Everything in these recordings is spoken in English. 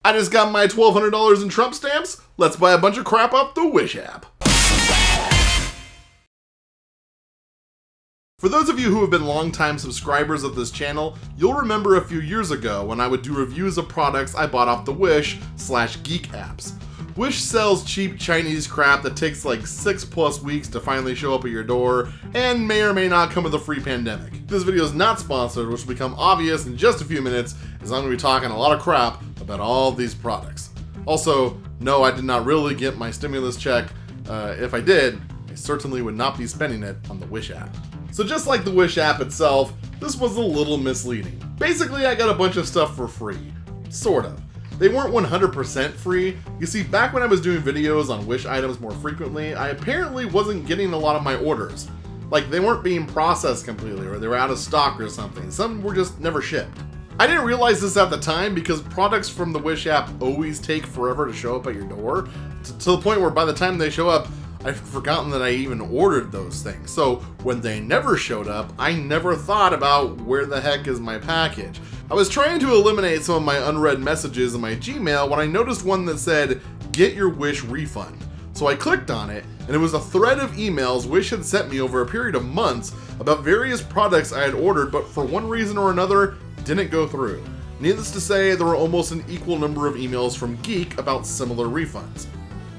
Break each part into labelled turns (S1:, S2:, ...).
S1: I just got my $1,200 in Trump stamps. Let's buy a bunch of crap off the Wish app. For those of you who have been longtime subscribers of this channel, you'll remember a few years ago when I would do reviews of products I bought off the Wish/Geek apps. Wish sells cheap Chinese crap that takes like 6+ weeks to finally show up at your door and may or may not come with a free pandemic. This video is not sponsored, which will become obvious in just a few minutes as I'm going to be talking a lot of crap about all these products. Also, no, I did not really get my stimulus check. If I did, I certainly would not be spending it on the Wish app. So just like the Wish app itself, this was a little misleading. Basically, I got a bunch of stuff for free. Sort of. They weren't 100% free. You see, back when I was doing videos on Wish items more frequently, I apparently wasn't getting a lot of my orders. Like, they weren't being processed completely, or they were out of stock or something. Some were just never shipped. I didn't realize this at the time because products from the Wish app always take forever to show up at your door, to the point where by the time they show up, I've forgotten that I even ordered those things. So when they never showed up, I never thought about where the heck is my package. I was trying to eliminate some of my unread messages in my Gmail when I noticed one that said, "Get your Wish refund." So I clicked on it, and it was a thread of emails Wish had sent me over a period of months about various products I had ordered, but for one reason or another, didn't go through. Needless to say, there were almost an equal number of emails from Geek about similar refunds.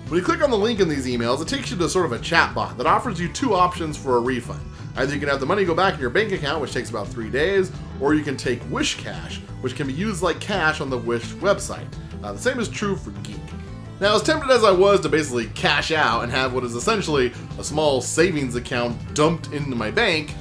S1: When you click on the link in these emails, it takes you to sort of a chat bot that offers you two options for a refund. Either you can have the money go back in your bank account, which takes about 3 days, or you can take Wish Cash, which can be used like cash on the Wish website. The same is true for Geek. Now, as tempted as I was to basically cash out and have what is essentially a small savings account dumped into my bank,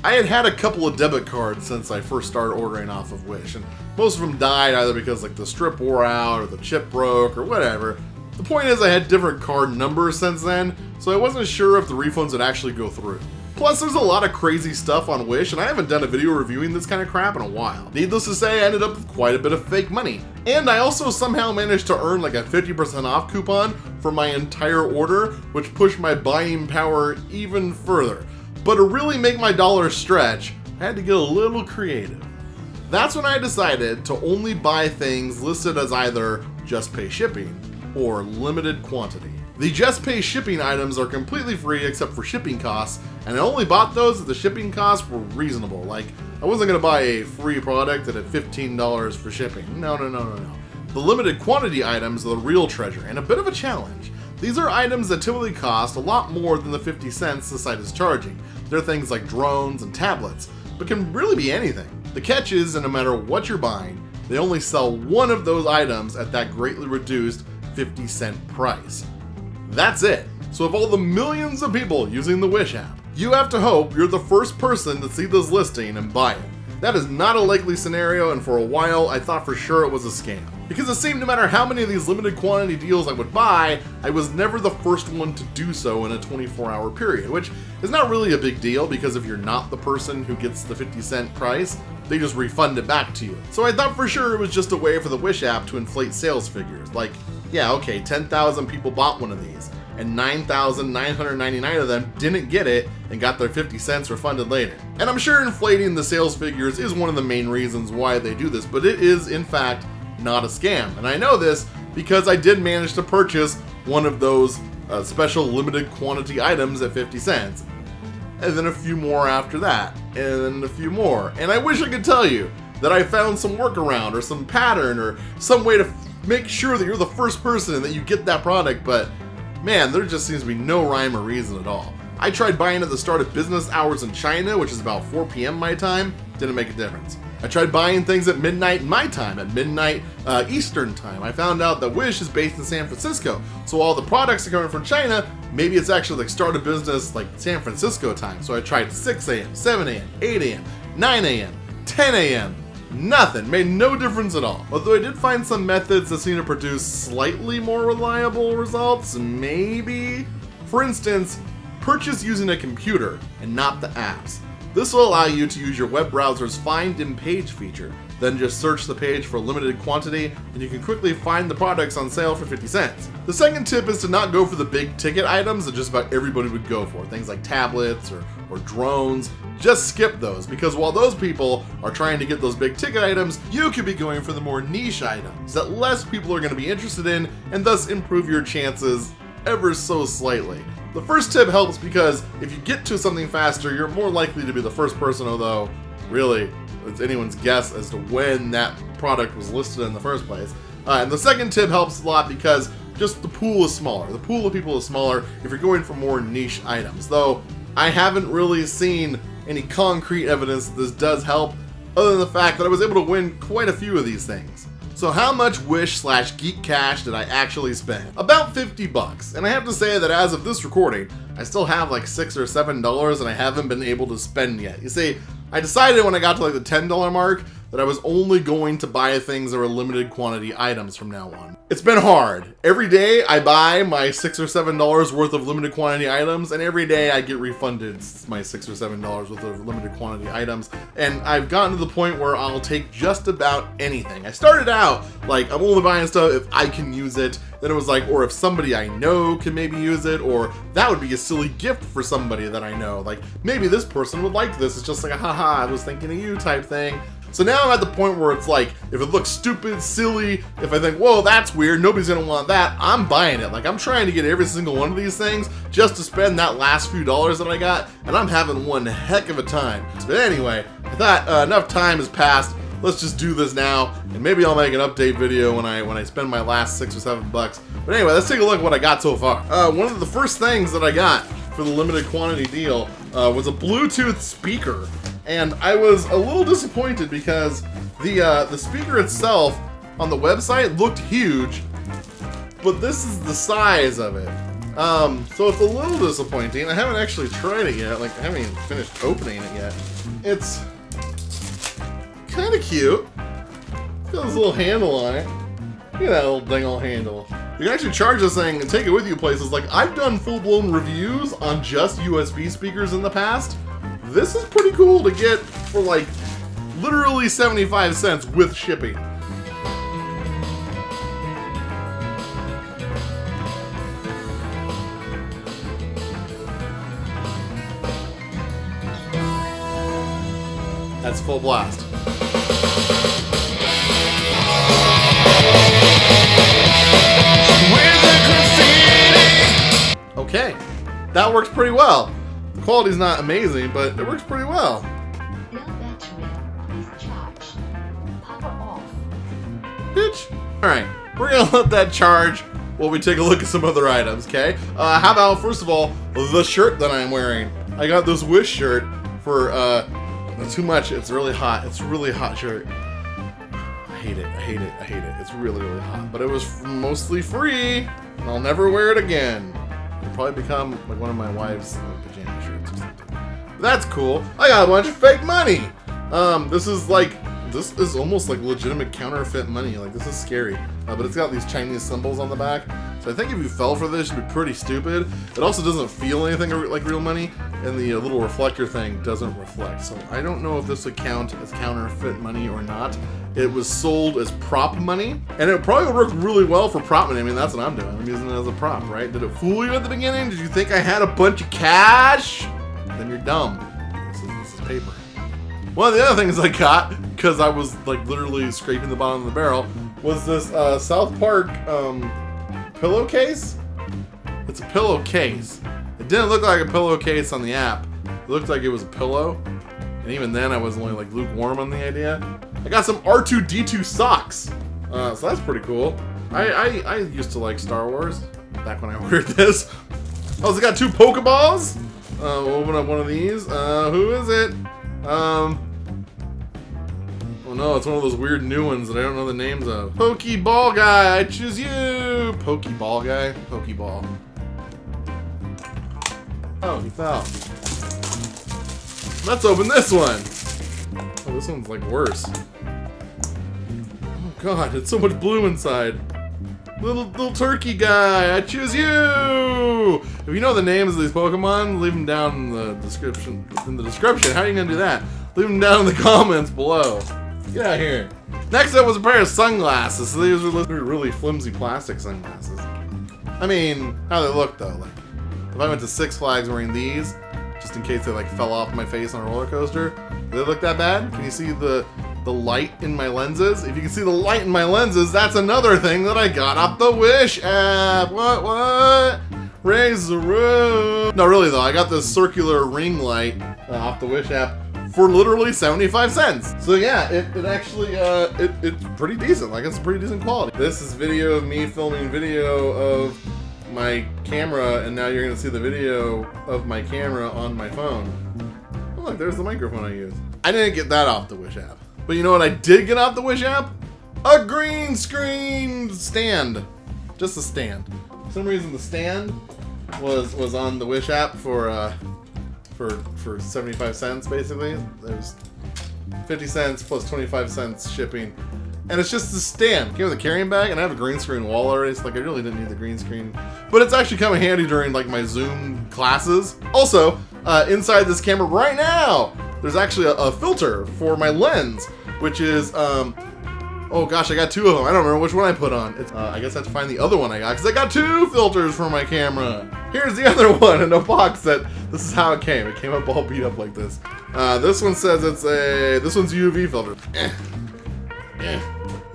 S1: I had had a couple of debit cards since I first started ordering off of Wish, and most of them died either because like the strip wore out or the chip broke or whatever. The point is I had different card numbers since then, so I wasn't sure if the refunds would actually go through. Plus, there's a lot of crazy stuff on Wish, and I haven't done a video reviewing this kind of crap in a while. Needless to say, I ended up with quite a bit of fake money. And I also somehow managed to earn like a 50% off coupon for my entire order, which pushed my buying power even further. But to really make my dollars stretch, I had to get a little creative. That's when I decided to only buy things listed as either just pay shipping or limited quantity. The just pay shipping items are completely free except for shipping costs, and I only bought those if the shipping costs were reasonable. Like, I wasn't gonna buy a free product that had $15 for shipping. No. The limited quantity items are the real treasure, and a bit of a challenge. These are items that typically cost a lot more than the 50 cents the site is charging. They're things like drones and tablets, but can really be anything. The catch is that no matter what you're buying, they only sell one of those items at that greatly reduced 50-cent price. That's it. So of all the millions of people using the Wish app, you have to hope you're the first person to see this listing and buy it. That is not a likely scenario, and for a while I thought for sure it was a scam. Because it seemed no matter how many of these limited quantity deals I would buy, I was never the first one to do so in a 24-hour period, which is not really a big deal because if you're not the person who gets the 50-cent price, they just refund it back to you. So I thought for sure it was just a way for the Wish app to inflate sales figures. Like, yeah, okay, 10,000 people bought one of these, and 9,999 of them didn't get it and got their 50 cents refunded later. And I'm sure inflating the sales figures is one of the main reasons why they do this, but it is, in fact, not a scam. And I know this because I did manage to purchase one of those special limited quantity items at 50 cents. And then a few more after that, and then a few more. And I wish I could tell you that I found some workaround or some pattern or some way to make sure that you're the first person and that you get that product, but man, there just seems to be no rhyme or reason at all. I tried buying at the start of business hours in China, which is about 4 p.m. my time, didn't make a difference. I tried buying things at midnight my time, at midnight Eastern time. I found out that Wish is based in San Francisco, so all the products are coming from China, maybe it's actually like start of business like San Francisco time. So I tried 6 a.m., 7 a.m., 8 a.m., 9 a.m., 10 a.m., nothing, made no difference at all. Although I did find some methods that seem to produce slightly more reliable results, maybe. For instance, purchase using a computer and not the apps. This will allow you to use your web browser's Find in Page feature. Then just search the page for a limited quantity and you can quickly find the products on sale for 50 cents. The second tip is to not go for the big ticket items that just about everybody would go for. Things like tablets or drones. just skip those, because while those people are trying to get those big ticket items, you could be going for the more niche items that less people are going to be interested in, and thus improve your chances ever so slightly. The first tip helps because if you get to something faster, you're more likely to be the first person, although really it's anyone's guess as to when that product was listed in the first place. And the second tip helps a lot because just the pool is smaller. The pool of people is smaller if you're going for more niche items. Though I haven't really seen any concrete evidence that this does help, other than the fact that I was able to win quite a few of these things. So how much Wish/Geek Cash did I actually spend? About 50 bucks. And I have to say that as of this recording, I still have like $6 or $7 and I haven't been able to spend yet. You see, I decided when I got to like the $10 mark that I was only going to buy things that were limited quantity items from now on. It's been hard. Every day I buy my $6 or $7 worth of limited quantity items, and every day I get refunded my $6 or $7 worth of limited quantity items. And I've gotten to the point where I'll take just about anything. I started out like I'm only buying stuff if I can use it. Then it was like, or if somebody I know can maybe use it, or that would be a silly gift for somebody that I know. Like maybe this person would like this. It's just like a haha, I was thinking of you type thing. So now I'm at the point where it's like, if it looks stupid, silly, if I think, whoa, that's weird, nobody's gonna want that, I'm buying it. Like I'm trying to get every single one of these things just to spend that last few dollars that I got, and I'm having one heck of a time. But anyway, I thought enough time has passed. Let's just do this now, and maybe I'll make an update video when I spend my last $6 or $7 bucks. But anyway, let's take a look at what I got so far. One of the first things that I got for the limited quantity deal was a Bluetooth speaker. And I was a little disappointed because the speaker itself on the website looked huge, but this is the size of it. So it's a little disappointing. I haven't actually tried it yet. Like I haven't even finished opening it yet. It's kind of cute. Got this little handle on it. Look at that little dang old handle. You can actually charge this thing and take it with you places. Like I've done full-blown reviews on just USB speakers in the past. This is pretty cool to get for like literally 75 cents with shipping. That's full blast. Okay, that works pretty well. The quality's not amazing, but it works pretty well.
S2: Your battery is charged. Power off.
S1: Bitch. Alright, we're gonna let that charge while we take a look at some other items, okay? How about, first of all, the shirt that I'm wearing. I got this Wish shirt for, too much. It's really hot. It's a really hot shirt. I hate it. I hate it. I hate it. It's really, really hot. But it was mostly free, and I'll never wear it again. It'll probably become like one of my wife's pajama shirts or something. But that's cool. I got a bunch of fake money. This is almost like legitimate counterfeit money. Like this is scary. But it's got these Chinese symbols on the back. So I think if you fell for this, you'd be pretty stupid. It also doesn't feel anything like real money, and the little reflector thing doesn't reflect. So I don't know if this would count as counterfeit money or not. It was sold as prop money, and it probably would work really well for prop money. I mean, that's what I'm doing. I'm using it as a prop, right? Did it fool you at the beginning? Did you think I had a bunch of cash? Then you're dumb. This is paper. One of the other things I got, because I was like literally scraping the bottom of the barrel, was this South Park pillowcase. It's a pillowcase. It didn't look like a pillowcase on the app. It looked like it was a pillow. And even then I was only like lukewarm on the idea. I got some R2-D2 socks. So that's pretty cool. I used to like Star Wars back when I ordered this. Oh, it's got 2 Pokeballs. We'll open up one of these. Who is it? Oh no, it's one of those weird new ones that I don't know the names of. Pokeball guy, I choose you! Pokeball guy? Pokeball. Oh, he fell. Let's open this one! Oh, this one's like worse. Oh god, it's so much blue inside. Little turkey guy, I choose you! If you know the names of these Pokemon, leave them down in the description. How are you gonna do that? Leave them down in the comments below. Get out of here. Next up was a pair of sunglasses. So these were really flimsy plastic sunglasses. I mean, how they look though. Like, if I went to Six Flags wearing these, just in case they like fell off my face on a roller coaster. Do they look that bad? Can you see the light in my lenses? If you can see the light in my lenses, that's another thing that I got off the Wish app. What? Raise the roof. No, really though, I got this circular ring light off the Wish app for literally 75 cents. So yeah, it actually, it's pretty decent. Like, it's pretty decent quality. This is video of me filming video of my camera, and now you're gonna see the video of my camera on my phone. Oh, look, there's the microphone I use. I didn't get that off the Wish app. But you know what I did get off the Wish app? A green screen stand. Just a stand. For some reason the stand was on the Wish app for 75 cents basically. There's 50 cents plus 25 cents shipping. And it's just the stand. Came with a carrying bag, and I have a green screen wall already, so like I really didn't need the green screen. But it's actually come in handy during like my Zoom classes. Also, inside this camera right now, there's actually a filter for my lens, which is, oh gosh, I got two of them. I don't remember which one I put on. It's, I guess I have to find the other one I got, because I got two filters for my camera. Here's the other one in a box set. This is how it came. It came up all beat up like this. This one says this one's UV filter.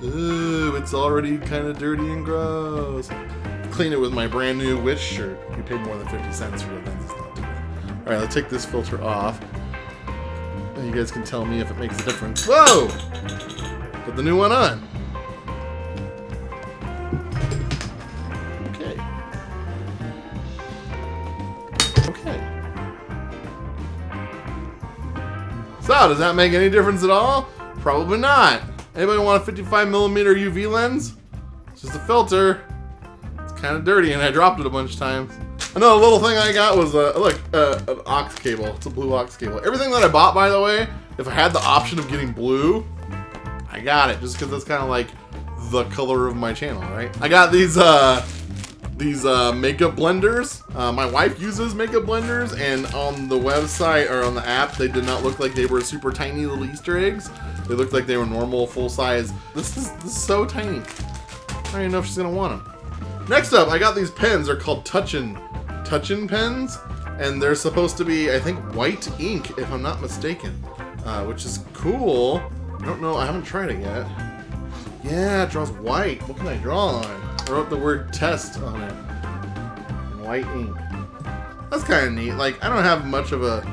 S1: Ooh, it's already kind of dirty and gross. Clean it with my brand new Wish shirt. You paid more than 50 cents for your lenses. Alright, let's take this filter off. And you guys can tell me if it makes a difference. Whoa! Put the new one on. Okay. Okay. So, does that make any difference at all? Probably not. Anybody want a 55mm UV lens? It's just a filter. It's kind of dirty, and I dropped it a bunch of times. Another little thing I got was, look, an aux cable. It's a blue aux cable. Everything that I bought, by the way, if I had the option of getting blue, I got it, just because that's kind of like the color of my channel, right? I got these makeup blenders. My wife uses makeup blenders, and on the website or on the app, they did not look like they were super tiny little Easter eggs. They looked like they were normal, full size. This is so tiny. I don't even know if she's gonna want them. Next up, I got these pens. They're called Touchin' pens, and they're supposed to be, I think, white ink, if I'm not mistaken, which is cool. I don't know. I haven't tried it yet. Yeah, it draws white. What can I draw on? I wrote the word test on it. White ink. That's kind of neat. Like, I don't have much of a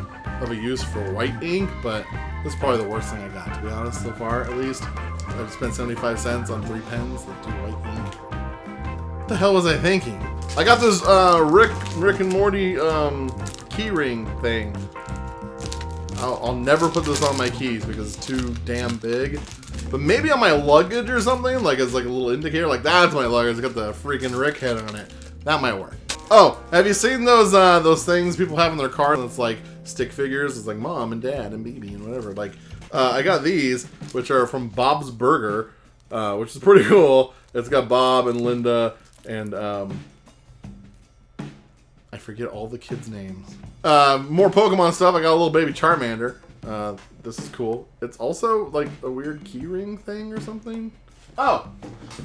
S1: use for white ink, but this is probably the worst thing I got, to be honest, so far, at least. I've spent 75 cents on 3 pens that do white ink. What the hell was I thinking? I got this Rick and Morty key ring thing. I'll never put this on my keys because it's too damn big. But maybe on my luggage or something, like as like a little indicator, like that's my luggage. It's got the freaking Rick head on it. That might work. Oh, have you seen those things people have in their car? And it's like stick figures. It's like mom and dad and baby and whatever. Like, I got these, which are from Bob's Burger, which is pretty cool. It's got Bob and Linda and I forget all the kids' names. More Pokemon stuff. I got a little baby Charmander. This is cool. It's also like a weird keyring thing or something. Oh,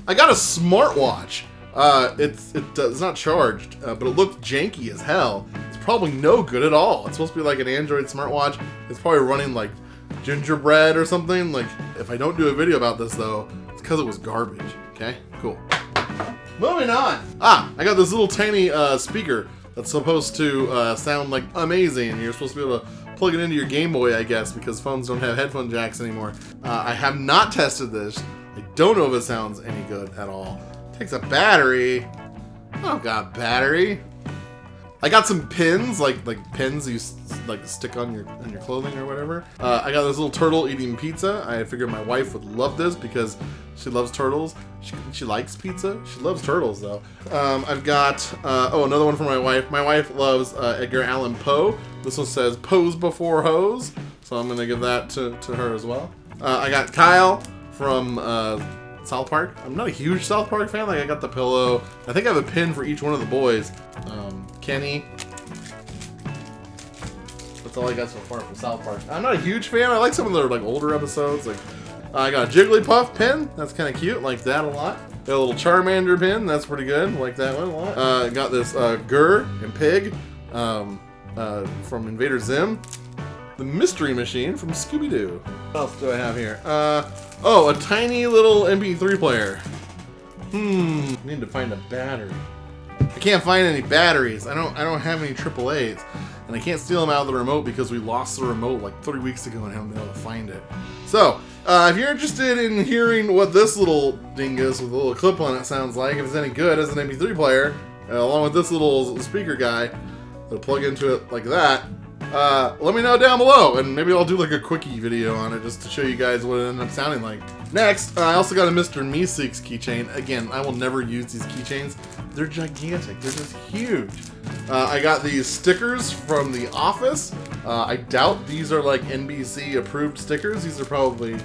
S1: I got a smartwatch. It's not charged, but it looked janky as hell. It's probably no good at all. It's supposed to be like an Android smartwatch. It's probably running like gingerbread or something. Like, if I don't do a video about this though, it's because it was garbage. Okay, cool. Moving on. I got this little tiny speaker that's supposed to sound like amazing. You're supposed to be able to plug it into your Game Boy, I guess, because phones don't have headphone jacks anymore. I have not tested this. I don't know if it sounds any good at all. It takes a battery. Oh god, battery. I got some pins, like pins you like stick on your clothing or whatever. I got this little turtle eating pizza. I figured my wife would love this because she loves turtles. She likes pizza. She loves turtles though. I've got another one for my wife. My wife loves Edgar Allan Poe. This one says "Pose before hose," so I'm gonna give that to her as well. I got Kyle from South Park. I'm not a huge South Park fan. Like, I got the pillow. I think I have a pin for each one of the boys. Kenny. That's all I got so far from South Park. I'm not a huge fan. I like some of their like older episodes. Like, I got a Jigglypuff pin. That's kind of cute. Like that a lot. Got a little Charmander pin. That's pretty good. Like that one a lot. Got this Gur and Pig. from Invader Zim. The Mystery Machine from Scooby-Doo. What else do I have here? Oh, a tiny little MP3 player. I need to find a battery. I can't find any batteries. I don't have any AAAs. And I can't steal them out of the remote because we lost the remote like 3 weeks ago and haven't been able to find it. So, if you're interested in hearing what this little dingus with a little clip on it sounds like, if it's any good as an MP3 player, along with this little speaker guy, that'll plug into it like that, let me know down below, and maybe I'll do like a quickie video on it just to show you guys what it ended up sounding like. Next, I also got a Mr. Meeseeks keychain. Again, I will never use these keychains. They're gigantic. They're just huge. I got these stickers from The Office. I doubt these are like NBC approved stickers. These are probably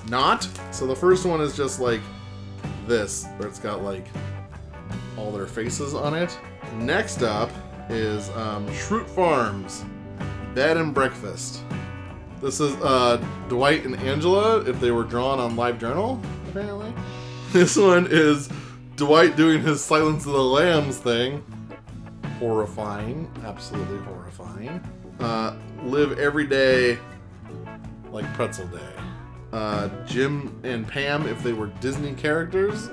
S1: not. So the first one is just like this, where it's got like all their faces on it. Next up is Schrute Farms Bed and Breakfast. This is Dwight and Angela if they were drawn on LiveJournal, apparently. This one is Dwight doing his Silence of the Lambs thing. Horrifying, absolutely horrifying. Live every day like Pretzel Day. Jim and Pam if they were Disney characters.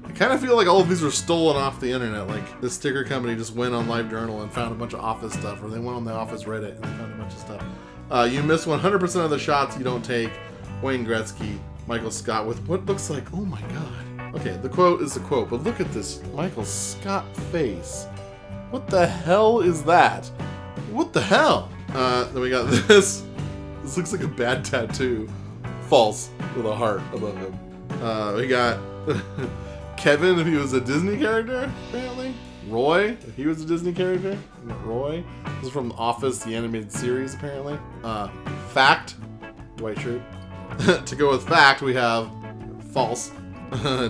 S1: I kind of feel like all of these were stolen off the internet. Like this sticker company just went on LiveJournal and found a bunch of Office stuff, or they went on the Office Reddit and they found a bunch of stuff. You miss 100% of the shots you don't take. Wayne Gretzky, Michael Scott with what looks like, oh my god. Okay, the quote is the quote, but look at this Michael Scott face. What the hell is that? What the hell? Then we got this. This looks like a bad tattoo. False, with a heart above him. We got Kevin if he was a Disney character, apparently. Roy if he was a Disney character. We got Roy. This is from The Office, the animated series, apparently. Fact, Dwight Schrute. To go with fact, we have false.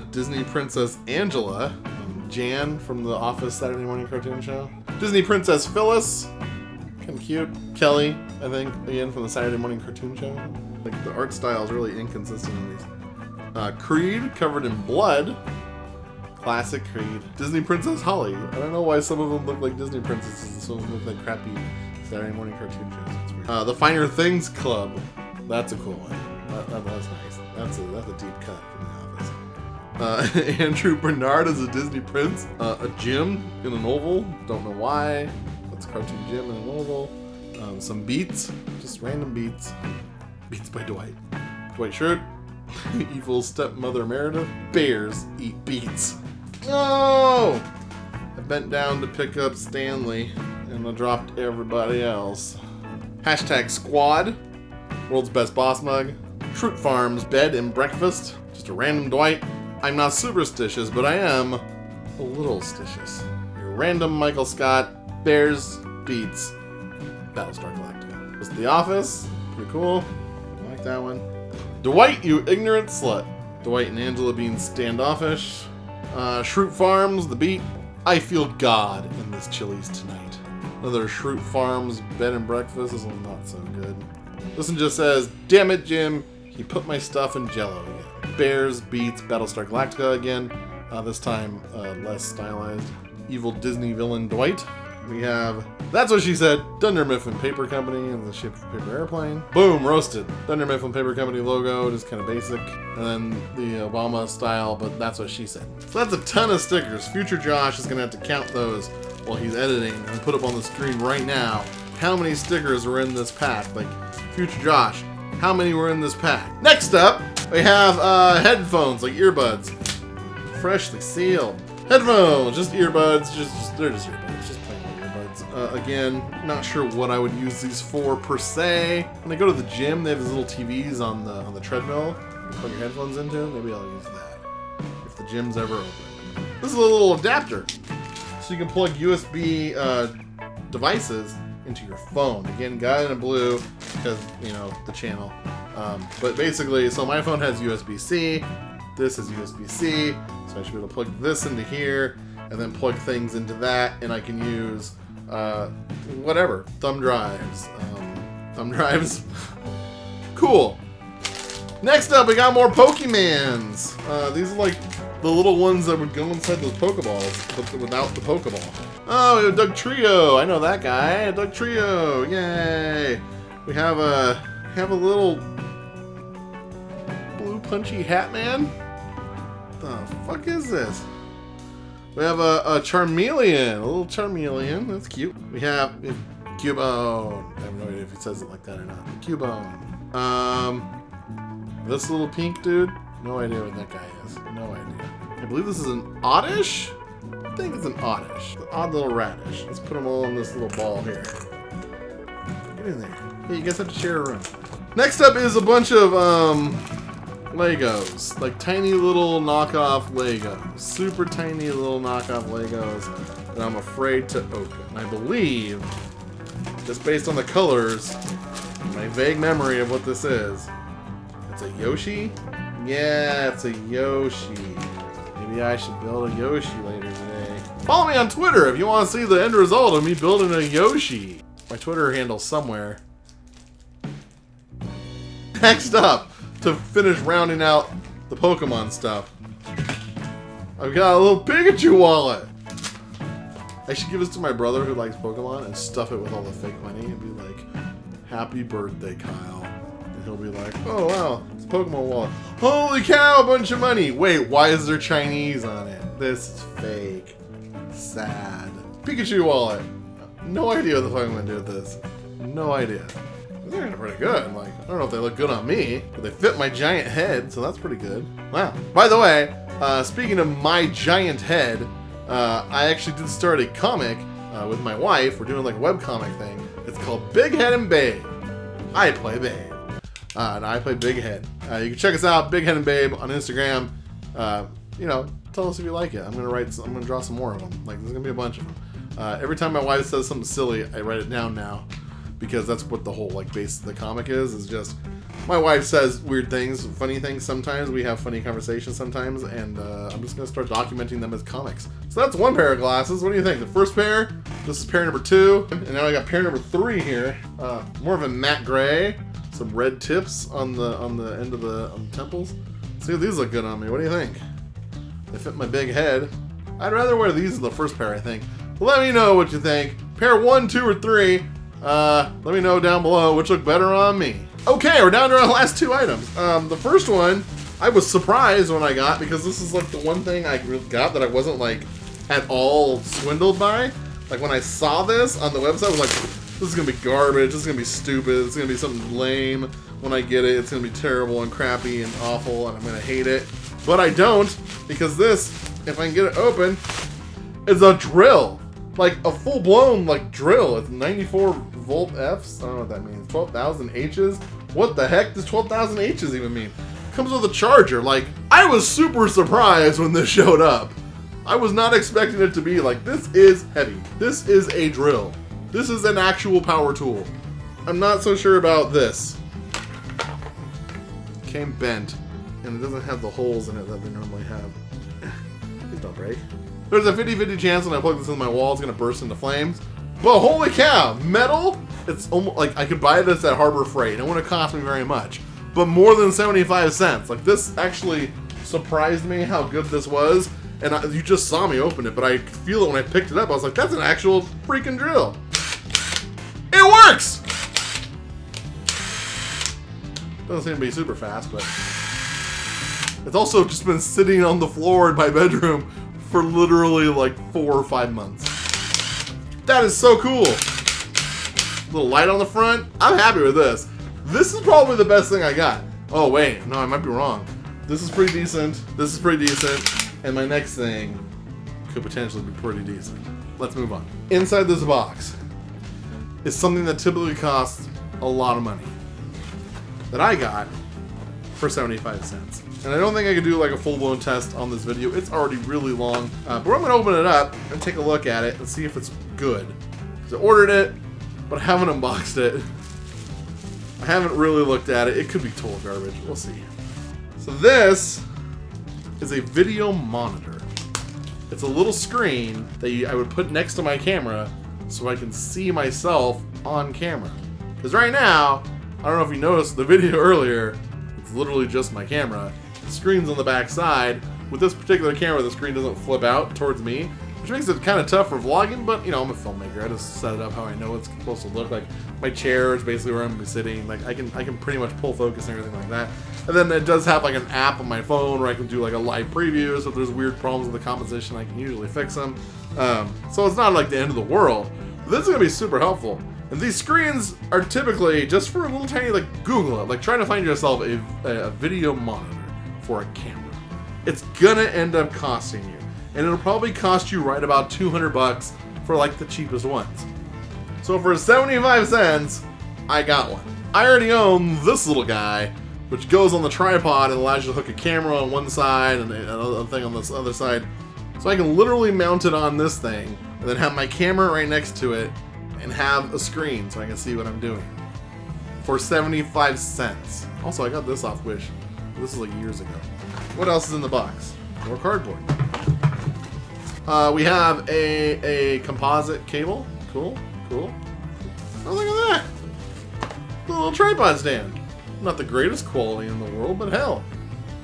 S1: Disney Princess Angela. Jan from The Office Saturday morning cartoon show. Disney Princess Phyllis. Kind of cute. Kelly, I think, again from the Saturday morning cartoon show. Like the art style is really inconsistent in these. Creed, covered in blood. Classic Creed. Disney Princess Holly. I don't know why some of them look like Disney princesses and some of them look like crappy Saturday morning cartoon shows. That's weird. The Finer Things Club. That's a cool one. That's nice. That's a deep cut from The Office. Andrew Bernard as a Disney prince. A Jim in an oval. Don't know why. That's a cartoon Jim in an oval. Some beats. Just random beats. Beats by Dwight. Dwight Schrute. Evil stepmother Meredith. Bears eat beets. No! I bent down to pick up Stanley and I dropped everybody else. Hashtag squad. World's best boss mug. Schrute Farms Bed and Breakfast. Just a random Dwight. I'm not superstitious, but I am a little stitious. Your random Michael Scott. Bears beats Battlestar Galactica. It's The Office. Pretty cool. I like that one. Dwight, you ignorant slut. Dwight and Angela being standoffish. Schrute Farms, The Beat. I feel God in this Chili's tonight. Another Schrute Farms Bed and Breakfast. This one's not so good. This one just says, damn it, Jim. He put my stuff in Jell-O again. Bears beats Battlestar Galactica again. This time less stylized. Evil Disney villain Dwight. We have That's What She Said, Dunder Mifflin Paper Company and the Shape of a Paper Airplane. Boom, roasted. Dunder Mifflin Paper Company logo, just kind of basic. And then the Obama style, but That's What She Said. So that's a ton of stickers. Future Josh is going to have to count those while he's editing and put up on the screen right now how many stickers were in this pack. Like, Future Josh, how many were in this pack? Next up, we have headphones, like earbuds. Freshly sealed. Headphones, just earbuds, they're just earbuds, just plain old earbuds. Again, not sure what I would use these for per se. When I go to the gym, they have these little TVs on the treadmill you plug your headphones into. Maybe I'll use that if the gym's ever open. This is a little adapter, so you can plug USB devices into your phone. Again, got it in blue because, you know, the channel. But basically, so my phone has USB-C. This is USB-C, so I should be able to plug this into here and then plug things into that, and I can use whatever, thumb drives. Cool. Next up, we got more Pokemans. These are like the little ones that would go inside those Pokeballs, but without the Pokeball. Oh, we have Doug Trio. I know that guy. Doug Trio. Yay. We have a little blue punchy hat man. The fuck is this? We have a Charmeleon. A little Charmeleon. That's cute. We have Cubone. I have no idea if he says it like that or not. Cubone. This little pink dude. No idea what that guy is. No idea. I believe this is an Oddish? I think it's an Oddish. An odd little radish. Let's put them all in this little ball here. Get in there. Hey, you guys have to share a room. Next up is a bunch of Legos. Like tiny little knockoff Legos. Super tiny little knockoff Legos that I'm afraid to open. I believe, just based on the colors, my vague memory of what this is, it's a Yoshi? Yeah, it's a Yoshi. Maybe I should build a Yoshi later today. Follow me on Twitter if you want to see the end result of me building a Yoshi. My Twitter handle's somewhere. Next up, to finish rounding out the Pokemon stuff, I've got a little Pikachu wallet. I should give this to my brother who likes Pokemon and stuff it with all the fake money and be like, "Happy birthday, Kyle." He'll be like, "Oh wow, it's a Pokemon wallet. Holy cow, a bunch of money. Wait, why is there Chinese on it? This is fake. Sad." Pikachu wallet. No idea what the fuck I'm gonna do with this. No idea. They're pretty good. Like, I don't know if they look good on me, but they fit my giant head, so that's pretty good. Wow. By the way, speaking of my giant head, I actually did start a comic with my wife. We're doing like a webcomic thing. It's called Big Head and Babe. I play Babe. And I play Big Head. You can check us out, Big Head and Babe, on Instagram. You know, tell us if you like it. I'm gonna draw some more of them. Like, there's gonna be a bunch of them. Every time my wife says something silly, I write it down now, because that's what the whole like base of the comic is just my wife says weird things, funny things. Sometimes we have funny conversations sometimes, and I'm just gonna start documenting them as comics. So that's one pair of glasses. What do you think? The first pair. This is pair number 2, and now I got pair number 3 here. More of a matte gray. Some red tips on the end of the temples. See, these look good on me. What do you think? They fit my big head. I'd rather wear these than the first pair, I think. Let me know what you think. Pair 1, 2, or 3. Let me know down below which look better on me. Okay, we're down to our last 2 items. The first one, I was surprised when I got, because this is like the one thing I got that I wasn't like at all swindled by. Like when I saw this on the website, I was like, this is gonna be garbage, this is gonna be stupid, it's gonna be something lame. When I get it, it's gonna be terrible and crappy and awful, and I'm gonna hate it. But I don't, because this, if I can get it open, is a drill. Like a full-blown like drill. It's 94 volt Fs. I don't know what that means. 12,000 Hs? What the heck does 12,000 Hs even mean? Comes with a charger. Like, I was super surprised when this showed up. I was not expecting it to be like, this is heavy. This is a drill. This is an actual power tool. I'm not so sure about this. Came bent, and it doesn't have the holes in it that they normally have. Please don't break. There's a 50-50 chance when I plug this in my wall, it's gonna burst into flames. But holy cow, metal? It's almost like I could buy this at Harbor Freight. It wouldn't cost me very much, but more than 75 cents. Like, this actually surprised me how good this was. And you just saw me open it, but I could feel it when I picked it up. I was like, that's an actual freaking drill. It works! Doesn't seem to be super fast, but it's also just been sitting on the floor in my bedroom for literally like 4 or 5 months. That is so cool. Little light on the front. I'm happy with this. This is probably the best thing I got. Oh wait, no, I might be wrong. This is pretty decent. This is pretty decent. And my next thing could potentially be pretty decent. Let's move on. Inside this box is something that typically costs a lot of money that I got for 75 cents. And I don't think I could do like a full-blown test on this video. It's already really long. But I'm gonna open it up and take a look at it and see if it's good. Because I ordered it, but I haven't unboxed it. I haven't really looked at it. It could be total garbage. We'll see. So this is a video monitor. It's a little screen that I would put next to my camera so I can see myself on camera. Because right now, I don't know if you noticed the video earlier, it's literally just my camera. The screen's on the back side, with this particular camera, the screen doesn't flip out towards me, which makes it kind of tough for vlogging, but you know, I'm a filmmaker. I just set it up how I know it's supposed to look. Like my chair is basically where I'm gonna be sitting. Like I can pretty much pull focus and everything like that. And then it does have like an app on my phone where I can do like a live preview. So if there's weird problems with the composition, I can usually fix them. So it's not like the end of the world. But this is gonna be super helpful. And these screens are typically just for a little tiny, like Google it, like trying to find yourself a video monitor for a camera. It's gonna end up costing you. And it'll probably cost you right about 200 bucks for like the cheapest ones. So for 75 cents, I got one. I already own this little guy, which goes on the tripod and allows you to hook a camera on one side and another thing on this other side. So I can literally mount it on this thing and then have my camera right next to it and have a screen so I can see what I'm doing. For 75 cents. Also, I got this off Wish. This is like years ago. What else is in the box? More cardboard. We have a composite cable. Cool, cool. Oh, look at that. A little tripod stand. Not the greatest quality in the world, but hell,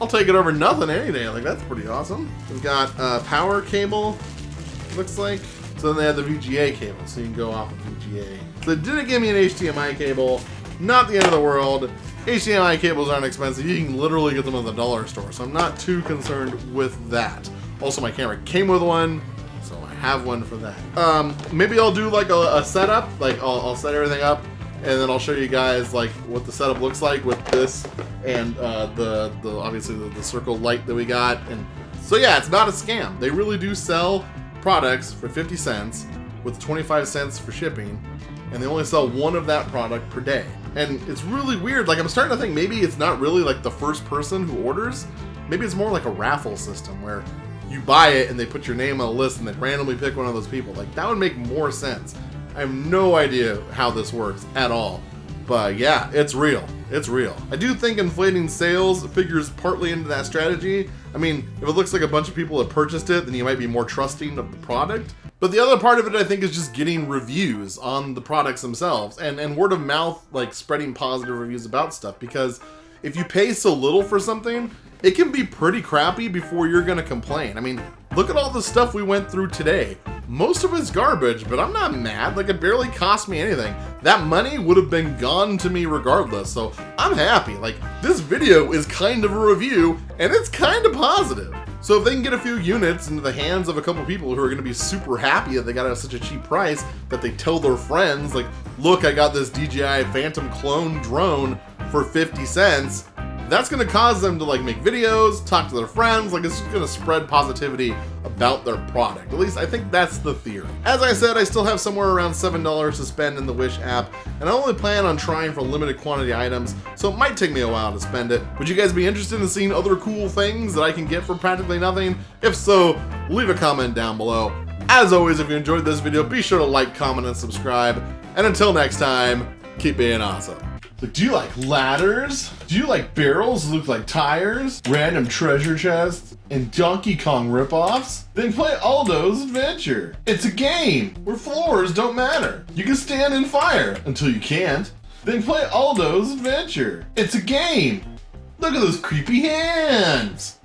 S1: I'll take it over nothing any day. Like, that's pretty awesome. We've got a power cable, looks like. So then they have the VGA cable, so you can go off of VGA. So they didn't give me an HDMI cable. Not the end of the world. HDMI cables aren't expensive. You can literally get them at the dollar store, so I'm not too concerned with that. Also, my camera came with one, so I have one for that. Maybe I'll do like a setup. Like I'll set everything up, and then I'll show you guys like what the setup looks like with this and the obviously the circle light that we got. And so yeah, it's not a scam. They really do sell products for 50 cents with 25 cents for shipping, and they only sell one of that product per day. And it's really weird. Like I'm starting to think maybe it's not really like the first person who orders. Maybe it's more like a raffle system where you buy it and they put your name on a list and they randomly pick one of those people. Like that would make more sense. I have no idea how this works at all. But yeah, it's real. It's real. I do think inflating sales figures partly into that strategy. I mean, if it looks like a bunch of people have purchased it, then you might be more trusting of the product. But the other part of it, I think, is just getting reviews on the products themselves and word of mouth, like spreading positive reviews about stuff. Because if you pay so little for something, it can be pretty crappy before you're gonna complain. I mean, look at all the stuff we went through today. Most of it's garbage, but I'm not mad. Like, it barely cost me anything. That money would have been gone to me regardless, so I'm happy. Like, this video is kind of a review, and it's kind of positive. So if they can get a few units into the hands of a couple people who are gonna be super happy that they got it at such a cheap price that they tell their friends, like, look, I got this DJI Phantom clone drone for 50 cents, that's gonna cause them to like make videos, talk to their friends, like it's gonna spread positivity about their product. At least I think that's the theory. As I said, I still have somewhere around $7 to spend in the Wish app, and I only plan on trying for limited quantity items, so it might take me a while to spend it. Would you guys be interested in seeing other cool things that I can get for practically nothing? If so, leave a comment down below. As always, if you enjoyed this video, be sure to like, comment, and subscribe. And until next time, keep being awesome. Like, do you like ladders? Do you like barrels that look like tires? Random treasure chests? And Donkey Kong ripoffs? Then play Aldo's Adventure. It's a game where floors don't matter. You can stand in fire until you can't. Then play Aldo's Adventure. It's a game. Look at those creepy hands.